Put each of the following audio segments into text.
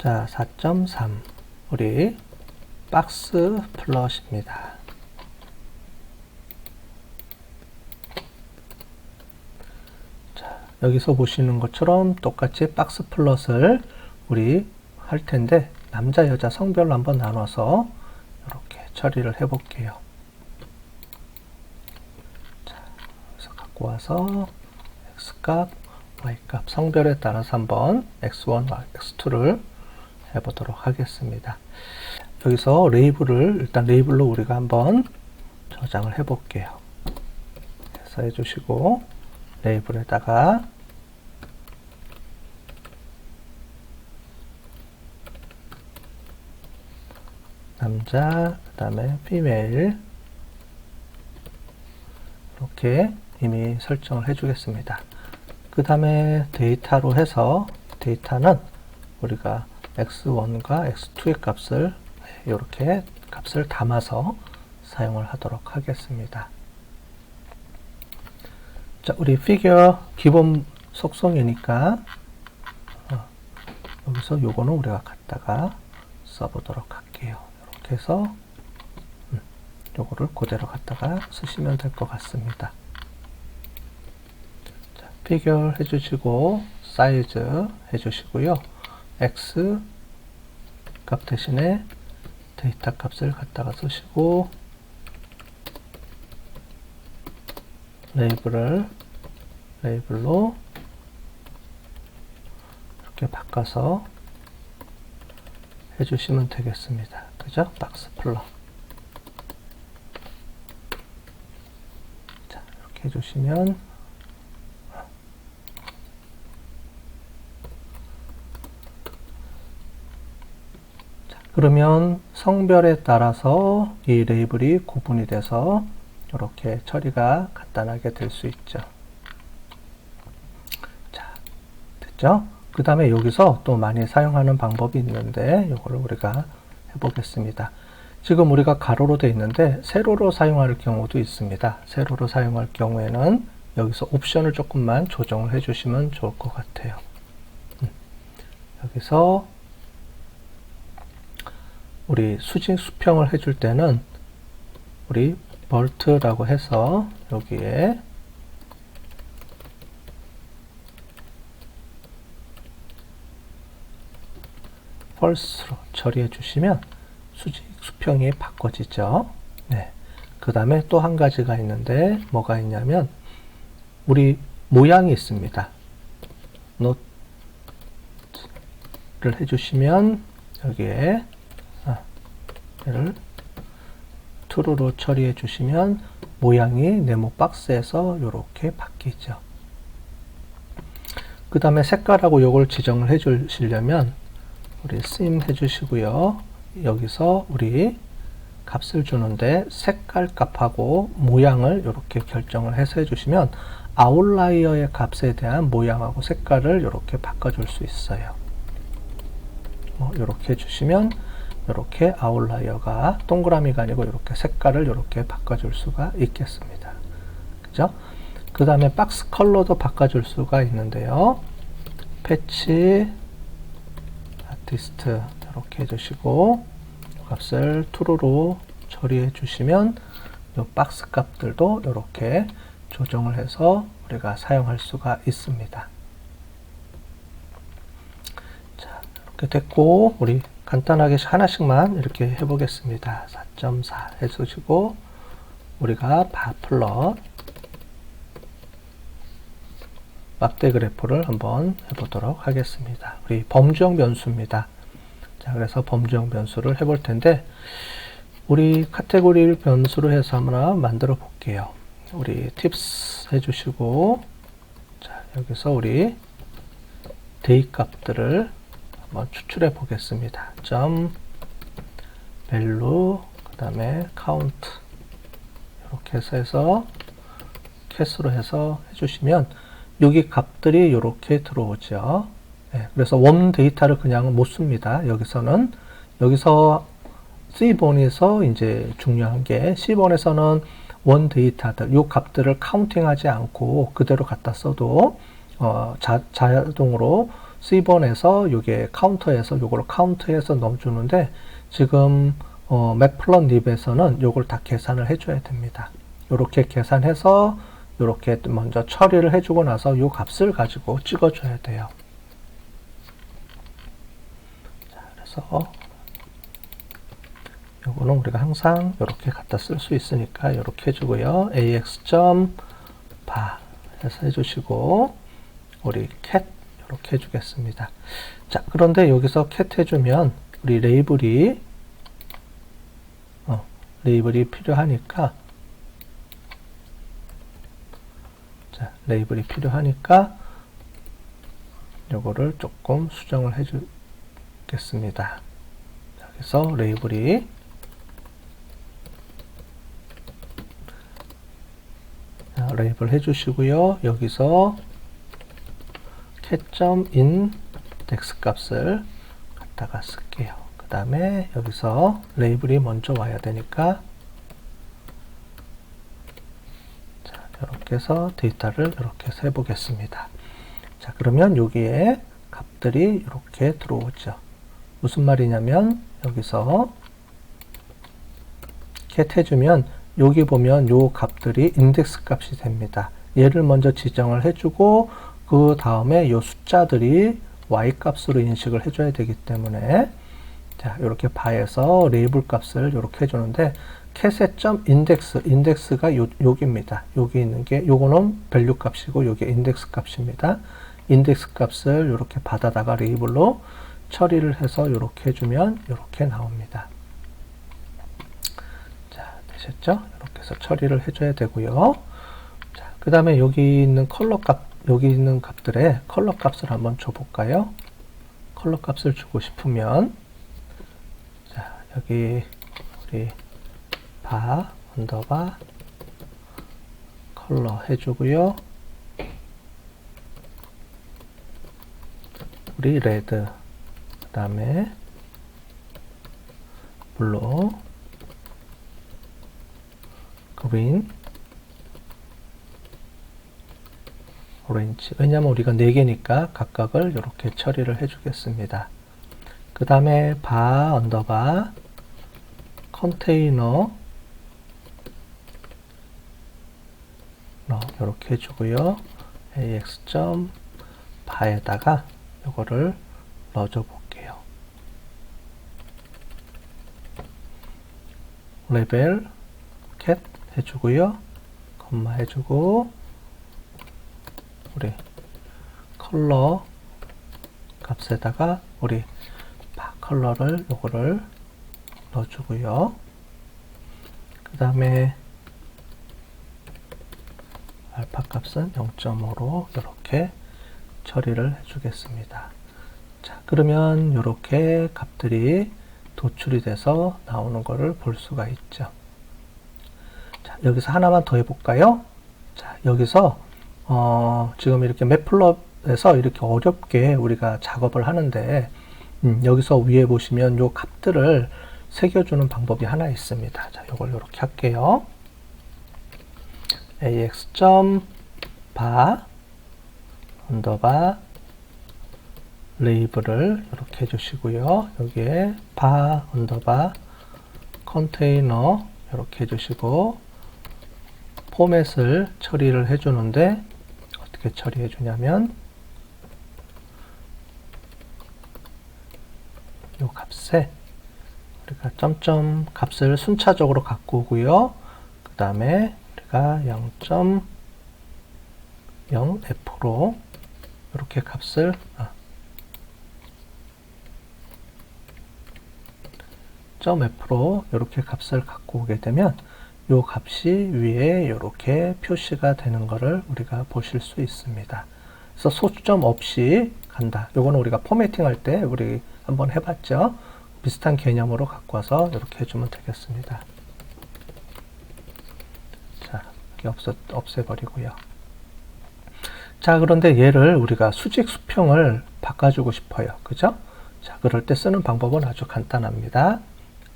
자, 4.3 우리 박스 플롯입니다. 자, 여기서 보시는 것처럼 똑같이 박스 플롯을 우리 할 텐데 남자 여자 성별로 한번 나눠서 이렇게 처리를 해 볼게요. 자, 여기서 갖고 와서 x값, y값 성별에 따라서 한번 x1, x2를 해보도록 하겠습니다. 여기서 레이블을 일단 레이블로 우리가 한번 저장을 해 볼게요. 그래서 해주시고 레이블에다가 남자, 그 다음에 female 이렇게 이미 설정을 해주겠습니다. 그 다음에 데이터로 해서 데이터는 우리가 x1과 x2의 값을 이렇게 값을 담아서 사용을 하도록 하겠습니다. 자, 우리 피규어 기본 속성이니까 여기서 요거는 우리가 갖다가 써보도록 할게요. 이렇게 해서 요거를 그대로 갖다가 쓰시면 될 것 같습니다. 자, 피규어 해주시고 사이즈 해주시고요. x 값 대신에 데이터 값을 갖다가 쓰시고 레이블로 이렇게 바꿔서 해주시면 되겠습니다. 그죠? 박스 플롯. 자, 이렇게 해주시면 그러면 성별에 따라서 이 레이블이 구분이 돼서 이렇게 처리가 간단하게 될 수 있죠. 자, 됐죠? 그 다음에 여기서 또 많이 사용하는 방법이 있는데 이걸 우리가 해보겠습니다. 지금 우리가 가로로 되어 있는데 세로로 사용할 경우도 있습니다. 세로로 사용할 경우에는 여기서 옵션을 조금만 조정을 해주시면 좋을 것 같아요. 여기서 우리 수평을 해줄 때는 우리 볼트라고 해서 여기에 펄스로 처리해 주시면 수평이 바꿔지죠. 네. 그 다음에 또 한 가지가 있는데 뭐가 있냐면 우리 모양이 있습니다. 노트를 해주시면 여기에 얘를 true로 처리해 주시면 모양이 네모 박스에서 이렇게 바뀌죠. 그 다음에 색깔하고 요걸 지정을 해 주시려면 우리 sim 해 주시고요. 여기서 우리 값을 주는데 색깔 값하고 모양을 이렇게 결정을 해서 해주시면 아웃라이어의 값에 대한 모양하고 색깔을 이렇게 바꿔줄 수 있어요. 이렇게 해주시면 이렇게 아웃라이어가 동그라미가 아니고 이렇게 색깔을 이렇게 바꿔줄 수가 있겠습니다. 그죠? 그 다음에 박스 컬러도 바꿔줄 수가 있는데요. 패치 아티스트 이렇게 해주시고 값을 true로 처리해 주시면 이 박스 값들도 이렇게 조정을 해서 우리가 사용할 수가 있습니다. 자, 이렇게 됐고 우리 간단하게 하나씩만 이렇게 해보겠습니다. 4.4 해주시고 우리가 바플럿 막대 그래프를 한번 해보도록 하겠습니다. 우리 범주형 변수입니다. 자, 그래서 범주형 변수를 해볼 텐데 우리 카테고리를 변수로 해서 하나 만들어 볼게요. 우리 팁스 해주시고 자, 여기서 우리 데이 값들을 한번 추출해 보겠습니다. 점 value 그 다음에 count 이렇게 해서 캐스로 해서 해주시면 여기 값들이 이렇게 들어오죠. 네, 그래서 원 데이터를 그냥 못 씁니다. 여기서 C번에서 이제 중요한 게 C번에서는 원 데이터들 요 값들을 카운팅하지 않고 그대로 갖다 써도 자동으로 C번에서 요게 카운터에서 요걸 카운트해서 넣어주는데 지금 Matplotlib에서는 요걸 다 계산을 해줘야 됩니다. 요렇게 계산해서 요렇게 먼저 처리를 해주고 나서 요 값을 가지고 찍어줘야 돼요. 자, 그래서 요거는 우리가 항상 이렇게 갖다 쓸 수 있으니까 이렇게 해주고요. ax.bar 해서 해주시고 우리 cat 이렇게 해주겠습니다. 자, 그런데 여기서 cat 해주면 우리 레이블이 필요하니까 자, 레이블이 필요하니까 요거를 조금 수정을 해주겠습니다. 그래서 레이블이 레이블 해주시고요. 여기서 cat.index 값을 갖다가 쓸게요. 그 다음에 여기서 레이블이 먼저 와야 되니까 자, 이렇게 해서 데이터를 이렇게 해서 해보겠습니다. 자, 그러면 여기에 값들이 이렇게 들어오죠. 무슨 말이냐면 여기서 cat 해주면 여기 보면 요 값들이 인덱스 값이 됩니다. 얘를 먼저 지정을 해주고 그 다음에 요 숫자들이 y 값으로 인식을 해줘야 되기 때문에 자, 이렇게 바에서 레이블 값을 이렇게 해주는데 cat의.index, 인덱스가 여기입니다. 여기 있는 게 요거는 밸류 값이고 요게 인덱스 값입니다. 인덱스 값을 이렇게 받아다가 레이블로 처리를 해서 이렇게 해주면 이렇게 나옵니다. 자, 되셨죠? 이렇게 해서 처리를 해줘야 되고요. 자, 그 다음에 여기 있는 여기 있는 값들의 컬러 값을 한번 줘볼까요? 컬러 값을 주고 싶으면 자, 여기 우리 바 언더바 컬러 해주고요. 우리 레드 그 다음에 블루 그린 오렌지 왜냐면 우리가 4개니까 각각을 이렇게 처리를 해주겠습니다. 그 다음에 바 언더바 컨테이너 이렇게 해주고요. ax.bar에다가 이거를 넣어줘 볼게요. 레벨 cat 해주고요. 콤마 해주고 우리 컬러 값에다가 우리 바 컬러를 요거를 넣어주고요. 그 다음에 알파 값은 0.5로 이렇게 처리를 해주겠습니다. 자, 그러면 이렇게 값들이 도출이 돼서 나오는 것을 볼 수가 있죠. 자, 여기서 하나만 더 해볼까요? 자, 여기서 지금 이렇게 매플럽에서 이렇게 어렵게 우리가 작업을 하는데 여기서 위에 보시면 요 값들을 새겨주는 방법이 하나 있습니다. 자, 요걸 이렇게 할게요. ax.bar 언더바 레이블을 이렇게 해주시고요. 여기에 바 언더바 컨테이너 이렇게 해주시고 포맷을 처리를 해주는데 어떻게 처리해 주냐면 이 값에 우리가 점점 값을 순차적으로 갖고 오고요. 그 다음에 우리가 0.0f로 이렇게 값을 .f로 이렇게 값을 갖고 오게 되면 이 값이 위에 이렇게 표시가 되는 것을 우리가 보실 수 있습니다. 그래서 소수점 없이 간다. 요거는 우리가 포매팅 할 때 우리 한번 해봤죠. 비슷한 개념으로 갖고 와서 이렇게 해주면 되겠습니다. 자, 이렇게 없애버리고요. 자, 그런데 얘를 우리가 수직 수평을 바꿔주고 싶어요. 그죠? 자, 그럴 때 쓰는 방법은 아주 간단합니다.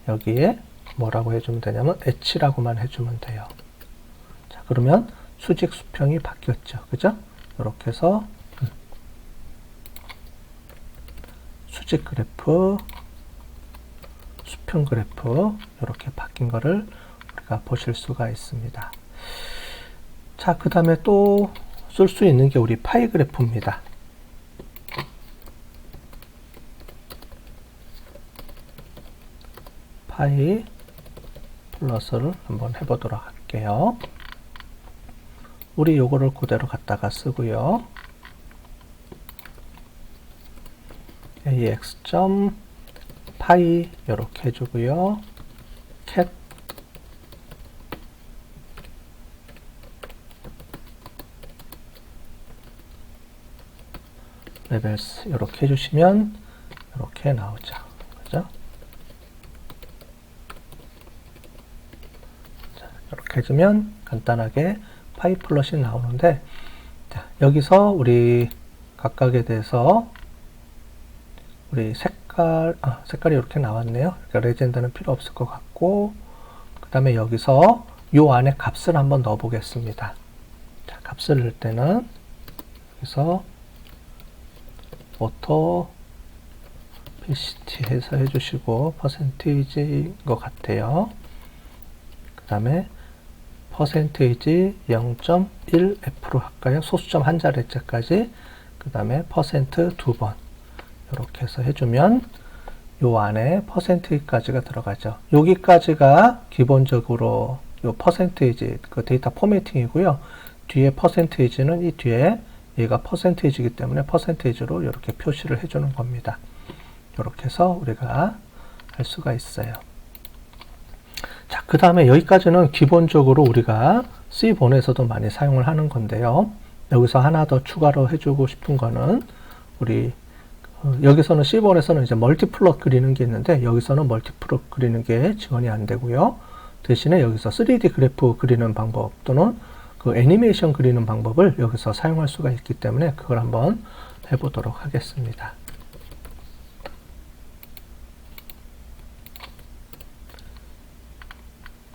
여기에 뭐라고 해주면 되냐면 h라고만 해주면 돼요. 자, 그러면 수직 수평이 바뀌었죠. 그죠? 이렇게 해서 수직 그래프, 수평 그래프 이렇게 바뀐 거를 우리가 보실 수가 있습니다. 자, 그 다음에 또 쓸 수 있는 게 우리 파이 그래프입니다. 파이 플러스를 한번 해보도록 할게요. 우리 요거를 그대로 갖다가 쓰고요. ax.파이 이렇게 해주고요. cat 레벨스 이렇게 해주시면 이렇게 나오죠. 그죠? 자, 이렇게 해주면 간단하게 파이 플롯이 나오는데, 자, 여기서 우리 각각에 대해서 우리 색깔이 이렇게 나왔네요. 그러니까 레전드는 필요 없을 것 같고, 그 다음에 여기서 요 안에 값을 한번 넣어 보겠습니다. 자, 값을 넣을 때는 여기서 오토 PCT 해서 해주시고 퍼센테이지인 것 같아요. 그 다음에 퍼센테이지 0.1F로 할까요? 소수점 한 자리째까지. 그 다음에 퍼센트 2번 이렇게 해서 해주면 요 안에 퍼센테이지까지가 들어가죠. 여기까지가 기본적으로 요 퍼센테이지 그 데이터 포매팅이고요. 뒤에 퍼센테이지는 이 뒤에 얘가 퍼센테이지이기 때문에 퍼센테이지로 이렇게 표시를 해주는 겁니다. 이렇게 해서 우리가 할 수가 있어요. 자, 그 다음에 여기까지는 기본적으로 우리가 C본에서도 많이 사용을 하는 건데요. 여기서 하나 더 추가로 해주고 싶은 거는 우리 여기서는 C본에서는 이제 멀티플롯 그리는 게 있는데 여기서는 멀티플롯 그리는 게 지원이 안 되고요. 대신에 여기서 3D 그래프 그리는 방법 또는 그 애니메이션 그리는 방법을 여기서 사용할 수가 있기 때문에 그걸 한번 해보도록 하겠습니다.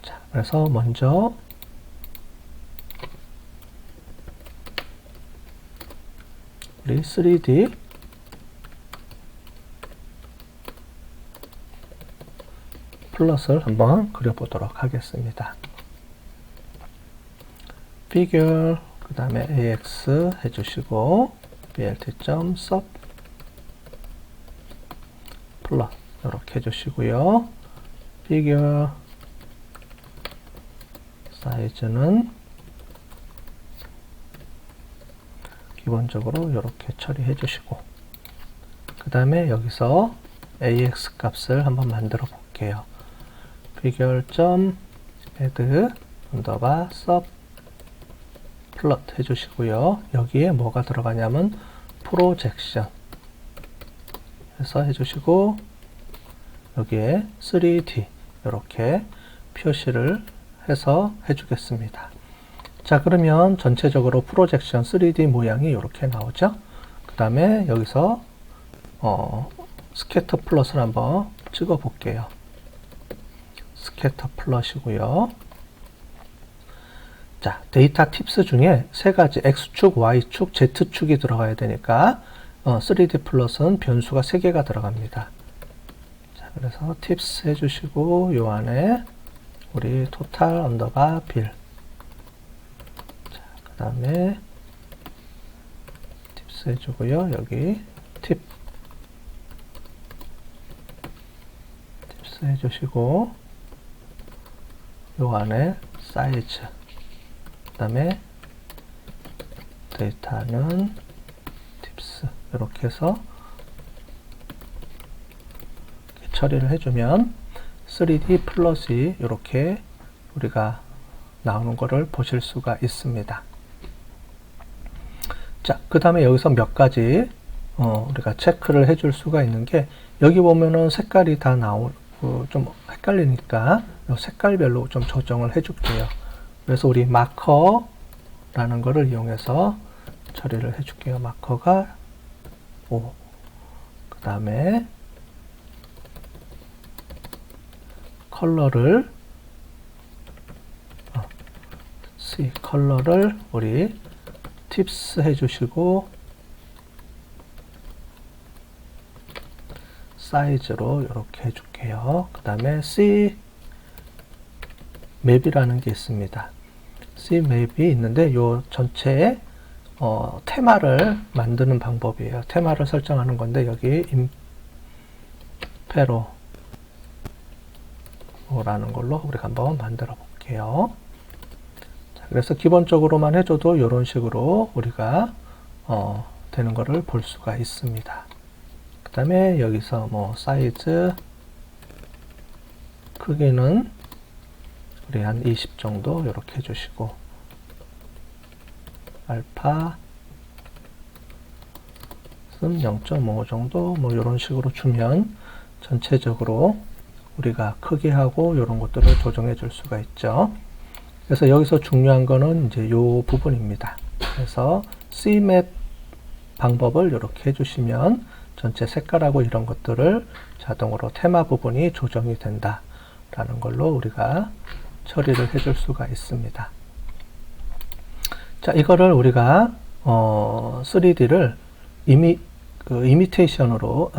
자, 그래서 먼저 우리 3D 플롯을 한번 그려보도록 하겠습니다. figure 그 다음에 ax 해주시고 blt.sub 플롯 이렇게 해주시고요. figure 사이즈는 기본적으로 이렇게 처리해 주시고 그 다음에 여기서 ax 값을 한번 만들어 볼게요. figure.add underbar sub 플롯 해주시고요. 여기에 뭐가 들어가냐면 프로젝션 해서 해주시고 여기에 3D 이렇게 표시를 해서 해주겠습니다. 자, 그러면 전체적으로 프로젝션 3D 모양이 이렇게 나오죠. 그 다음에 여기서 스캐터 플롯을 한번 찍어 볼게요. 스캐터 플롯이고요. 자, 데이터 팁스 중에 세 가지 X축, Y축, Z축이 들어가야 되니까 3D 플롯은 변수가 3개가 들어갑니다. 자, 그래서 팁스 해주시고 요 안에 우리 토탈 언더바 빌 자, 그 다음에 팁스 해주고요. 여기 팁스 해주시고 요 안에 사이즈 그 다음에 데이터는 팁스 이렇게 해서 이렇게 처리를 해주면 3D 플롯이 이렇게 우리가 나오는 거를 보실 수가 있습니다. 자, 그 다음에 여기서 몇 가지 우리가 체크를 해줄 수가 있는 게 여기 보면은 색깔이 다 나오고 좀 헷갈리니까 색깔별로 좀 조정을 해줄게요. 그래서 우리 마커라는 거를 이용해서 처리를 해줄게요. 마커가 5. 그 다음에 컬러를 C 컬러를 우리 팁스 해주시고 사이즈로 이렇게 해줄게요. 그 다음에 C 맵이라는 게 있습니다. C 맵이 있는데 요 전체에 테마를 만드는 방법이에요. 테마를 설정하는 건데 여기 임페로라는 걸로 우리가 한번 만들어 볼게요. 자, 그래서 기본적으로만 해줘도 이런 식으로 우리가 되는 거를 볼 수가 있습니다. 그 다음에 여기서 뭐 사이즈 크기는 우리 한 20 정도 이렇게 해주시고 알파 0.5 정도 뭐 이런 식으로 주면 전체적으로 우리가 크기하고 이런 것들을 조정해 줄 수가 있죠. 그래서 여기서 중요한 거는 이제 이 부분입니다. 그래서 CMap 방법을 이렇게 해주시면 전체 색깔하고 이런 것들을 자동으로 테마 부분이 조정이 된다 라는 걸로 우리가 처리를 해줄 수가 있습니다. 자, 이거를 우리가 3D를 이미테이션으로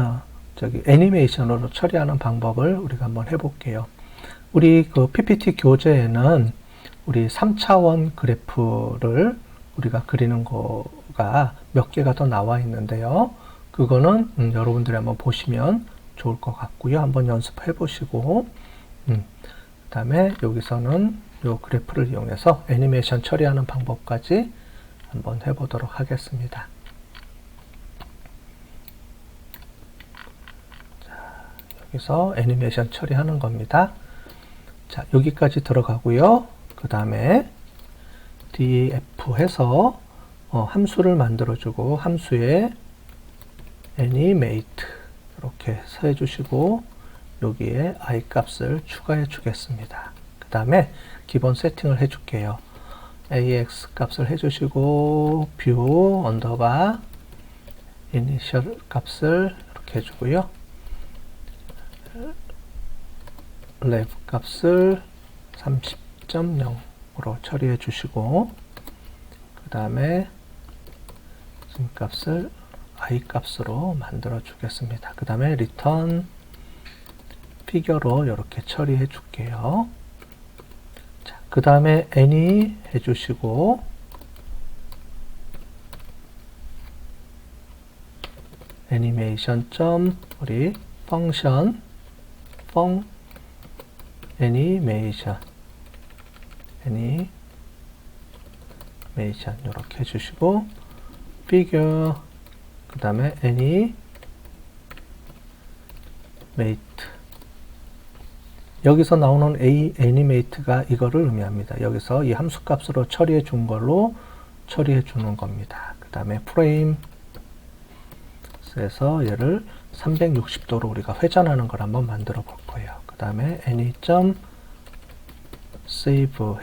애니메이션으로 처리하는 방법을 우리가 한번 해볼게요. 우리 그 PPT 교재에는 우리 3차원 그래프를 우리가 그리는 거가 몇 개가 더 나와 있는데요. 그거는 여러분들이 한번 보시면 좋을 것 같고요. 한번 연습해 보시고 그 다음에 여기서는 이 그래프를 이용해서 애니메이션 처리하는 방법까지 한번 해보도록 하겠습니다. 자, 여기서 애니메이션 처리하는 겁니다. 자, 여기까지 들어가고요. 그 다음에 df 해서 함수를 만들어주고 함수에 animate 이렇게 해주시고 여기에 i 값을 추가해 주겠습니다. 그 다음에 기본 세팅을 해줄게요. ax 값을 해주시고 view 언더바 initial 값을 이렇게 해주고요. rev 값을 30.0으로 처리해 주시고 그 다음에 zoom 값을 i 값으로 만들어 주겠습니다. 그 다음에 return 피겨로 이렇게 처리해 줄게요. 자, 그 다음에 any 해주시고 애니메이션 점 우리 펑션 펑 애니메이션 이렇게 해주시고 피겨 그 다음에 애니메이트 여기서 나오는 애니메이트가 이거를 의미합니다. 여기서 이 함수 값으로 처리해 준 걸로 처리해 주는 겁니다. 그 다음에 프레임 에서 얘를 360도로 우리가 회전하는 걸 한번 만들어 볼 거예요. 그 다음에 any.save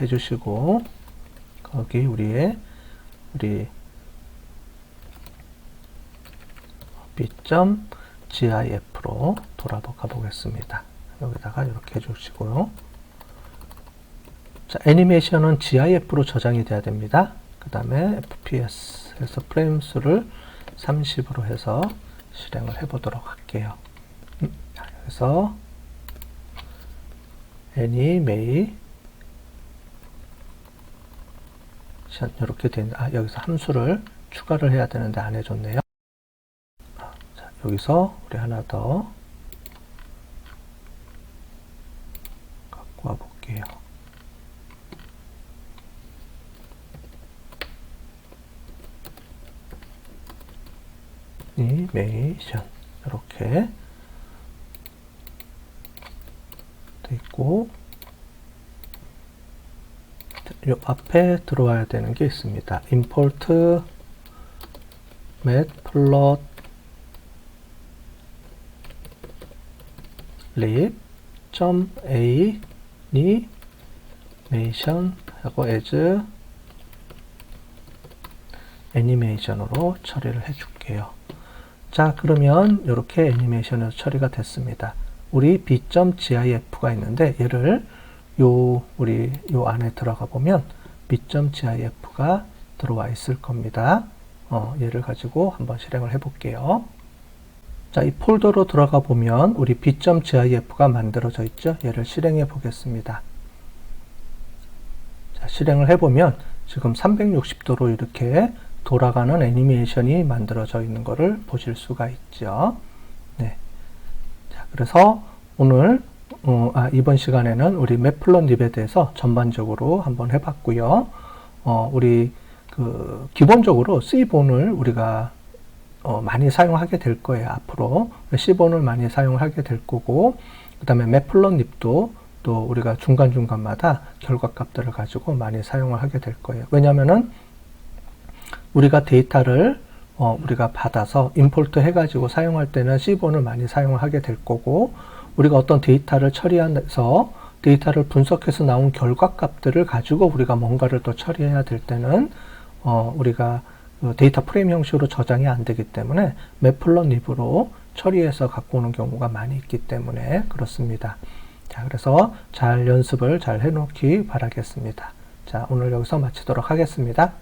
해주시고 거기 우리 b.gif로 돌아가 보겠습니다. 여기다가 이렇게 해주시고요. 자, 애니메이션은 GIF로 저장이 돼야 됩니다. 그 다음에 FPS 해서 프레임 수를 30으로 해서 실행을 해보도록 할게요. 그래서 애니메이션 이렇게 된 여기서 함수를 추가를 해야 되는데 안 해줬네요. 자, 여기서 우리 하나 더 갖고 와 볼게요. 애니메이션 이렇게 돼 있고 이 앞에 들어와야 되는 게 있습니다. import matplotlib animation 하고 as 애니메이션으로 처리를 해줄게요. 자, 그러면 이렇게 애니메이션으로 처리가 됐습니다. 우리 b.gif가 있는데 얘를 우리 요 안에 들어가 보면 b.gif가 들어와 있을 겁니다. 얘를 가지고 한번 실행을 해 볼게요. 자, 이 폴더로 들어가 보면 우리 b.gif가 만들어져 있죠. 얘를 실행해 보겠습니다. 자, 실행을 해보면 지금 360도로 이렇게 돌아가는 애니메이션이 만들어져 있는 것을 보실 수가 있죠. 네. 자, 그래서 오늘 이번 시간에는 우리 매플롯립에 대해서 전반적으로 한번 해봤고요. 우리 기본적으로 C본을 우리가 많이 사용하게 될 거예요. 앞으로 C본을 많이 사용하게 될 거고, 그 다음에 매플롯립도 또 우리가 중간중간마다 결과값들을 가지고 많이 사용을 하게 될 거예요. 왜냐면은 우리가 데이터를 우리가 받아서 임포트 해가지고 사용할 때는 C본을 많이 사용을 하게 될 거고, 우리가 어떤 데이터를 처리해서 데이터를 분석해서 나온 결과값들을 가지고 우리가 뭔가를 또 처리해야 될 때는 우리가 데이터 프레임 형식으로 저장이 안 되기 때문에 매플롯립으로 처리해서 갖고 오는 경우가 많이 있기 때문에 그렇습니다. 자, 그래서 잘 연습을 잘 해놓기 바라겠습니다. 자, 오늘 여기서 마치도록 하겠습니다.